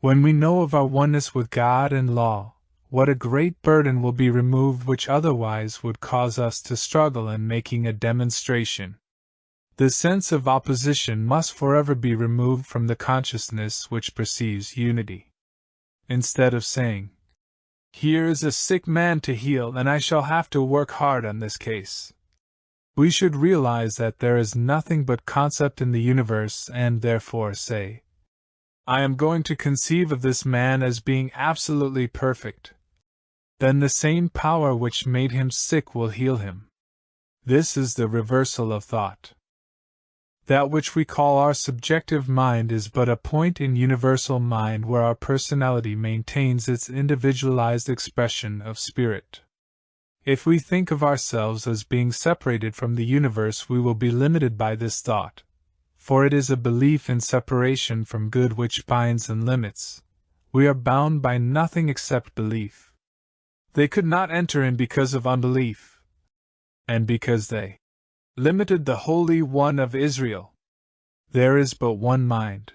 When we know of our oneness with God and law, what a great burden will be removed which otherwise would cause us to struggle in making a demonstration. The sense of opposition must forever be removed from the consciousness which perceives unity. Instead of saying, "Here is a sick man to heal and I shall have to work hard on this case," we should realize that there is nothing but concept in the universe and therefore say, "I am going to conceive of this man as being absolutely perfect." Then the same power which made him sick will heal him. This is the reversal of thought. That which we call our subjective mind is but a point in universal mind where our personality maintains its individualized expression of spirit. If we think of ourselves as being separated from the universe, we will be limited by this thought, for it is a belief in separation from good which binds and limits. We are bound by nothing except belief. They could not enter in because of unbelief, and because they limited the Holy One of Israel. There is but one mind.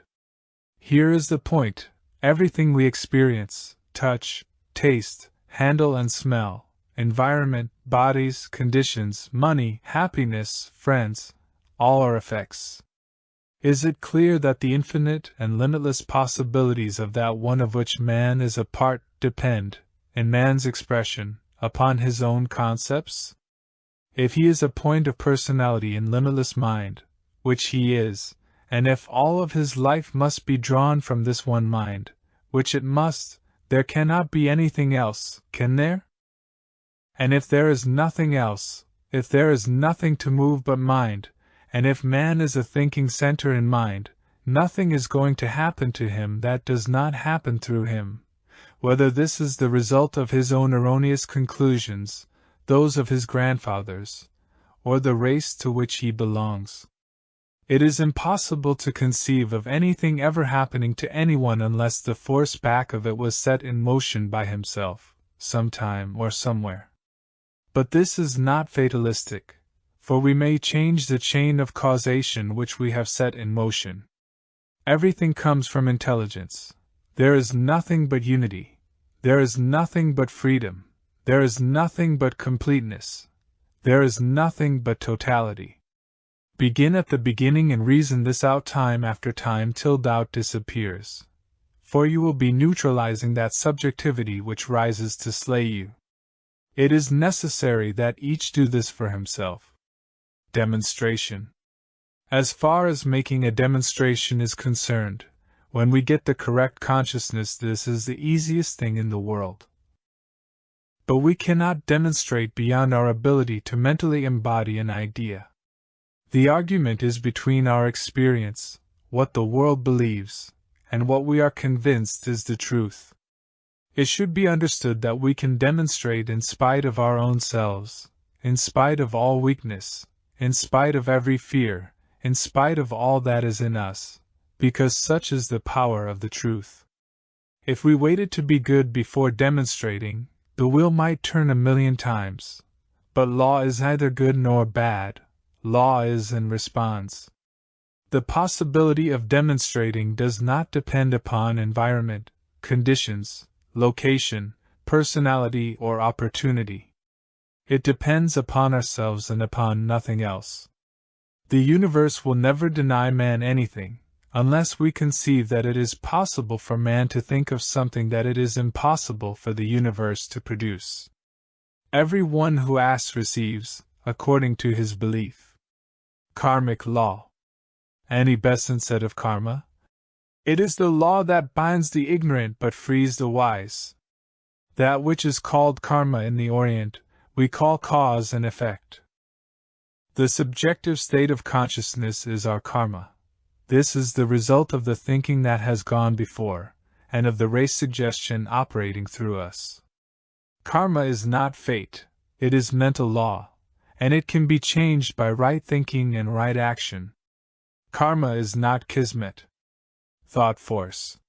Here is the point: everything we experience, touch, taste, handle and smell, environment, bodies, conditions, money, happiness, friends, all are effects. Is it clear that the infinite and limitless possibilities of that one of which man is a part depend, in man's expression, upon his own concepts? If he is a point of personality in limitless mind, which he is, and if all of his life must be drawn from this one mind, which it must, there cannot be anything else, can there? And if there is nothing else, if there is nothing to move but mind, and if man is a thinking center in mind, nothing is going to happen to him that does not happen through him, whether this is the result of his own erroneous conclusions, those of his grandfathers, or the race to which he belongs. It is impossible to conceive of anything ever happening to anyone unless the force back of it was set in motion by himself, sometime or somewhere. But this is not fatalistic, for we may change the chain of causation which we have set in motion. Everything comes from intelligence. There is nothing but unity. There is nothing but freedom. There is nothing but completeness. There is nothing but totality. Begin at the beginning and reason this out time after time till doubt disappears, for you will be neutralizing that subjectivity which rises to slay you. It is necessary that each do this for himself. Demonstration. As far as making a demonstration is concerned, when we get the correct consciousness, this is the easiest thing in the world. But we cannot demonstrate beyond our ability to mentally embody an idea. The argument is between our experience, what the world believes, and what we are convinced is the truth. It should be understood that we can demonstrate in spite of our own selves, in spite of all weakness, in spite of every fear, in spite of all that is in us, because such is the power of the truth. If we waited to be good before demonstrating, the wheel might turn 1,000,000 times. But law is neither good nor bad, law is and responds. The possibility of demonstrating does not depend upon environment, conditions, location, personality, or opportunity. It depends upon ourselves and upon nothing else. The universe will never deny man anything, unless we conceive that it is possible for man to think of something that it is impossible for the universe to produce. Every one who asks receives, according to his belief. Karmic law. Annie Besant said of karma, "It is the law that binds the ignorant but frees the wise." That which is called karma in the Orient, we call cause and effect. The subjective state of consciousness is our karma. This is the result of the thinking that has gone before, and of the race suggestion operating through us. Karma is not fate, it is mental law, and it can be changed by right thinking and right action. Karma is not kismet. Thought force.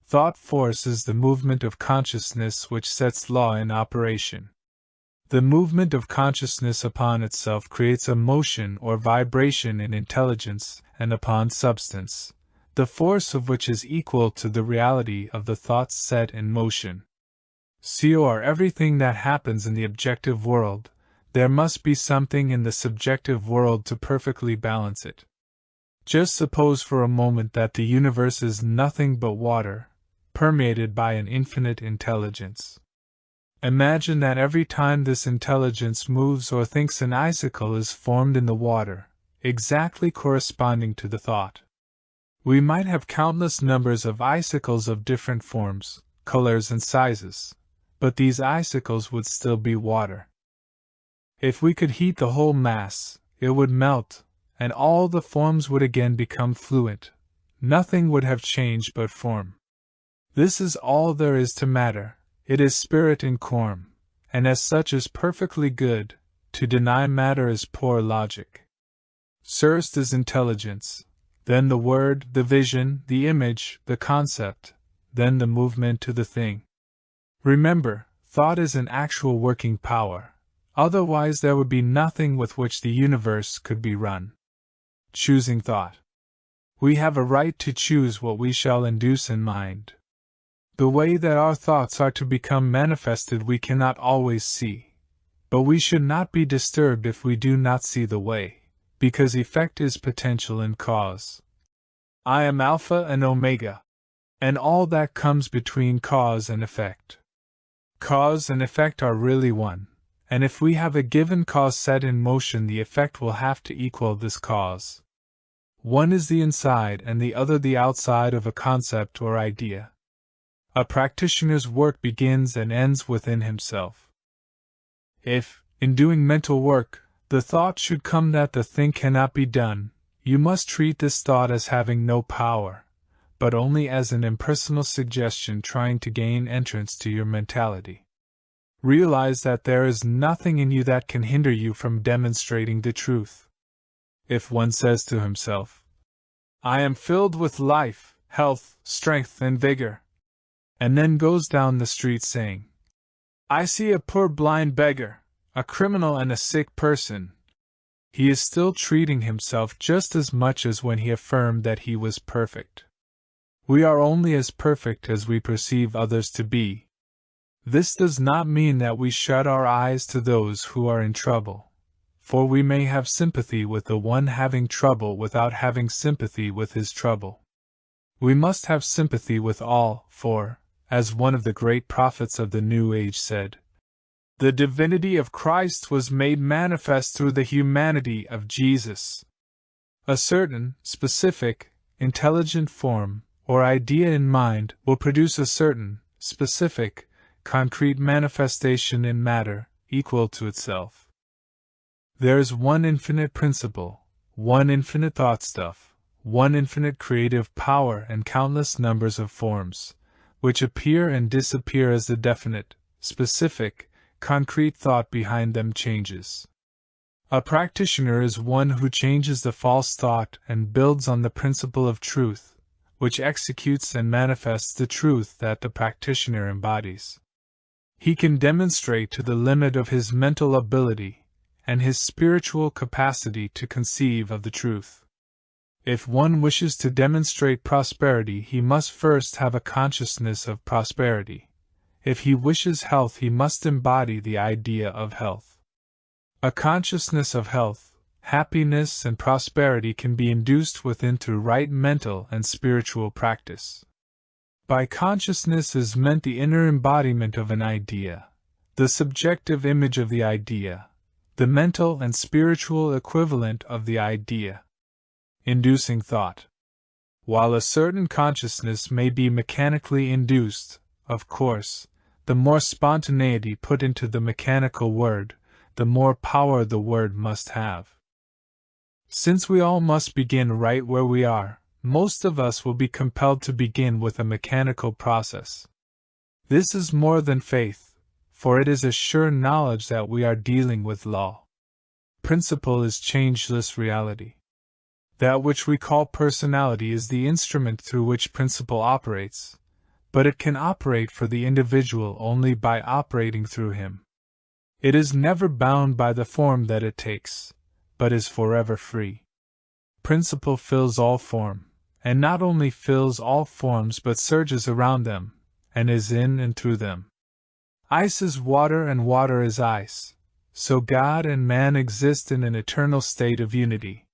Thought force is the movement of consciousness which sets law in operation. The movement of consciousness upon itself creates a motion or vibration in intelligence and upon substance, the force of which is equal to the reality of the thoughts set in motion. Or everything that happens in the objective world, there must be something in the subjective world to perfectly balance it. Just suppose for a moment that the universe is nothing but water, permeated by an infinite intelligence. Imagine that every time this intelligence moves or thinks, an icicle is formed in the water, exactly corresponding to the thought. We might have countless numbers of icicles of different forms, colors, and sizes, but these icicles would still be water. If we could heat the whole mass, it would melt, and all the forms would again become fluid. Nothing would have changed but form. This is all there is to matter. It is spirit in form, and as such is perfectly good. To deny matter is poor logic. First is intelligence, then the word, the vision, the image, the concept, then the movement to the thing. Remember, thought is an actual working power, otherwise there would be nothing with which the universe could be run. Choosing thought. We have a right to choose what we shall induce in mind. The way that our thoughts are to become manifested we cannot always see, but we should not be disturbed if we do not see the way, because effect is potential in cause. I am Alpha and Omega, and all that comes between cause and effect. Cause and effect are really one, and if we have a given cause set in motion, the effect will have to equal this cause. One is the inside and the other the outside of a concept or idea. A practitioner's work begins and ends within himself. If, in doing mental work, the thought should come that the thing cannot be done, you must treat this thought as having no power, but only as an impersonal suggestion trying to gain entrance to your mentality. Realize that there is nothing in you that can hinder you from demonstrating the truth. If one says to himself, I am filled with life, health, strength, and vigor, and then goes down the street saying, I see a poor blind beggar, a criminal, and a sick person, he is still treating himself just as much as when he affirmed that he was perfect. We are only as perfect as we perceive others to be. This does not mean that we shut our eyes to those who are in trouble, for we may have sympathy with the one having trouble without having sympathy with his trouble. We must have sympathy with all, for, as one of the great prophets of the New Age said, the divinity of Christ was made manifest through the humanity of Jesus. A certain, specific, intelligent form, or idea in mind, will produce a certain, specific, concrete manifestation in matter, equal to itself. There is one infinite principle, one infinite thought stuff, one infinite creative power, and countless numbers of forms, which appear and disappear as the definite, specific, concrete thought behind them changes. A practitioner is one who changes the false thought and builds on the principle of truth, which executes and manifests the truth that the practitioner embodies. He can demonstrate to the limit of his mental ability and his spiritual capacity to conceive of the truth. If one wishes to demonstrate prosperity, he must first have a consciousness of prosperity. If he wishes health, he must embody the idea of health. A consciousness of health, happiness, and prosperity can be induced within through right mental and spiritual practice. By consciousness is meant the inner embodiment of an idea, the subjective image of the idea, the mental and spiritual equivalent of the idea. Inducing thought. While a certain consciousness may be mechanically induced, of course, the more spontaneity put into the mechanical word, the more power the word must have. Since we all must begin right where we are, most of us will be compelled to begin with a mechanical process. This is more than faith, for it is a sure knowledge that we are dealing with law. Principle is changeless reality. That which we call personality is the instrument through which principle operates, but it can operate for the individual only by operating through him. It is never bound by the form that it takes, but is forever free. Principle fills all form, and not only fills all forms but surges around them, and is in and through them. Ice is water and water is ice, so God and man exist in an eternal state of unity.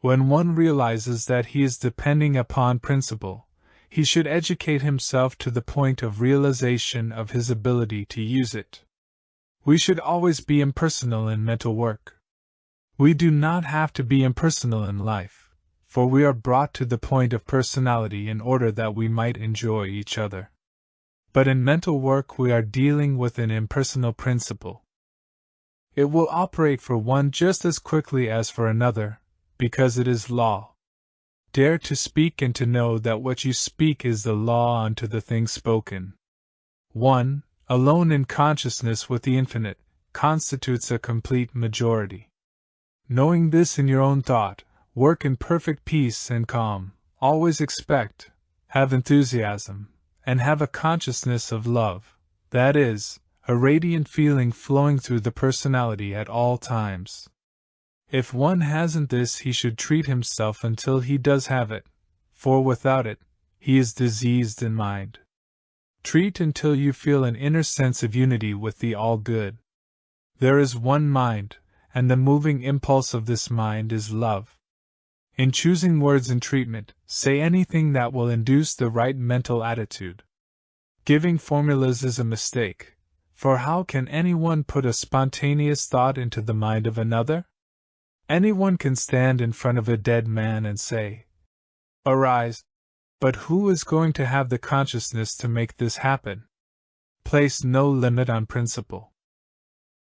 When one realizes that he is depending upon principle, he should educate himself to the point of realization of his ability to use it. We should always be impersonal in mental work. We do not have to be impersonal in life, for we are brought to the point of personality in order that we might enjoy each other. But in mental work we are dealing with an impersonal principle. It will operate for one just as quickly as for another, because it is law. Dare to speak and to know that what you speak is the law unto the thing spoken. 1. Alone in consciousness with the infinite, constitutes a complete majority. Knowing this in your own thought, work in perfect peace and calm, always expect, have enthusiasm, and have a consciousness of love, that is, a radiant feeling flowing through the personality at all times. If one hasn't this, he should treat himself until he does have it, for without it, he is diseased in mind. Treat until you feel an inner sense of unity with the all-good. There is one mind, and the moving impulse of this mind is love. In choosing words in treatment, say anything that will induce the right mental attitude. Giving formulas is a mistake, for how can anyone put a spontaneous thought into the mind of another? Anyone can stand in front of a dead man and say, "Arise," but who is going to have the consciousness to make this happen? Place no limit on principle.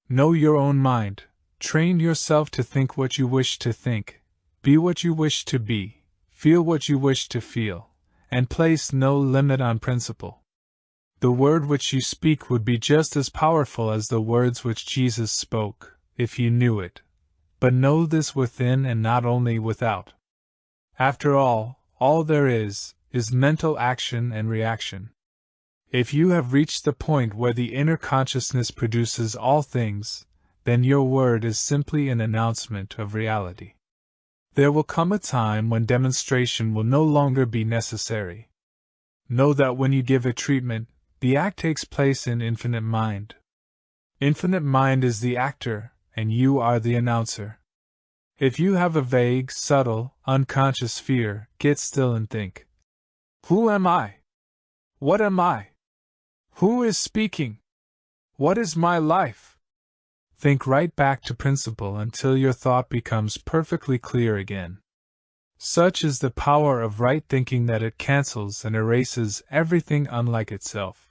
Know your own mind, train yourself to think what you wish to think, be what you wish to be, feel what you wish to feel, and place no limit on principle. The word which you speak would be just as powerful as the words which Jesus spoke, if you knew it. But know this within and not only without. After all there is mental action and reaction. If you have reached the point where the inner consciousness produces all things, then your word is simply an announcement of reality. There will come a time when demonstration will no longer be necessary. Know that when you give a treatment, the act takes place in infinite mind. Infinite mind is the actor, and you are the announcer. If you have a vague, subtle, unconscious fear, get still and think. Who am I? What am I? Who is speaking? What is my life? Think right back to principle until your thought becomes perfectly clear again. Such is the power of right thinking that it cancels and erases everything unlike itself.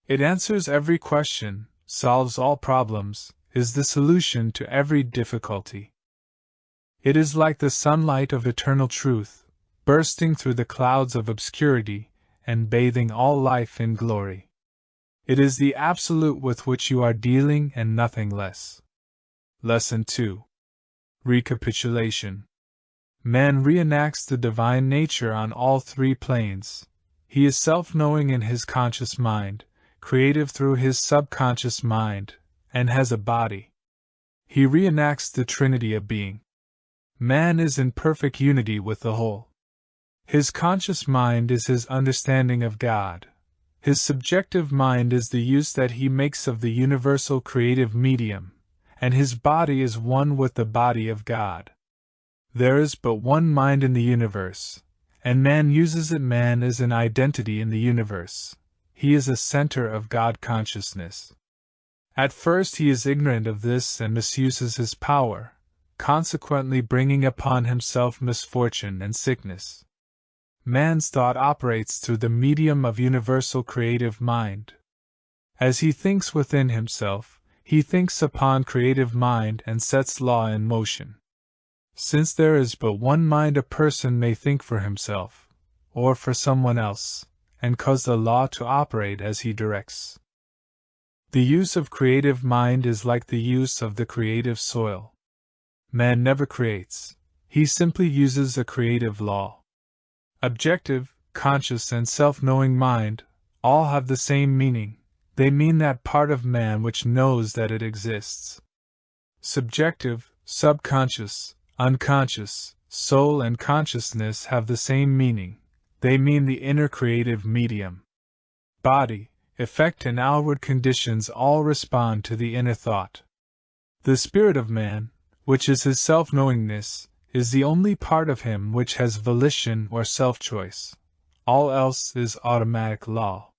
It answers every question, solves all problems, is the solution to every difficulty. It is like the sunlight of eternal truth, bursting through the clouds of obscurity, and bathing all life in glory. It is the absolute with which you are dealing and nothing less. Lesson 2. Recapitulation. Man reenacts the divine nature on all three planes. He is self-knowing in his conscious mind, creative through his subconscious mind, and has a body. He reenacts the Trinity of being. Man is in perfect unity with the whole. His conscious mind is his understanding of God. His subjective mind is the use that he makes of the universal creative medium, and his body is one with the body of God. There is but one mind in the universe, and man uses it. Man is an identity in the universe. He is a center of God consciousness. At first he is ignorant of this and misuses his power, consequently bringing upon himself misfortune and sickness. Man's thought operates through the medium of universal creative mind. As he thinks within himself, he thinks upon creative mind and sets law in motion. Since there is but one mind, a person may think for himself, or for someone else, and cause the law to operate as he directs. The use of creative mind is like the use of the creative soil. Man never creates, he simply uses a creative law. Objective, conscious, and self-knowing mind all have the same meaning. They mean that part of man which knows that it exists. Subjective, subconscious, unconscious, soul, and consciousness have the same meaning. They mean the inner creative medium. Body, effect, and outward conditions all respond to the inner thought. The spirit of man, which is his self-knowingness, is the only part of him which has volition or self-choice. All else is automatic law.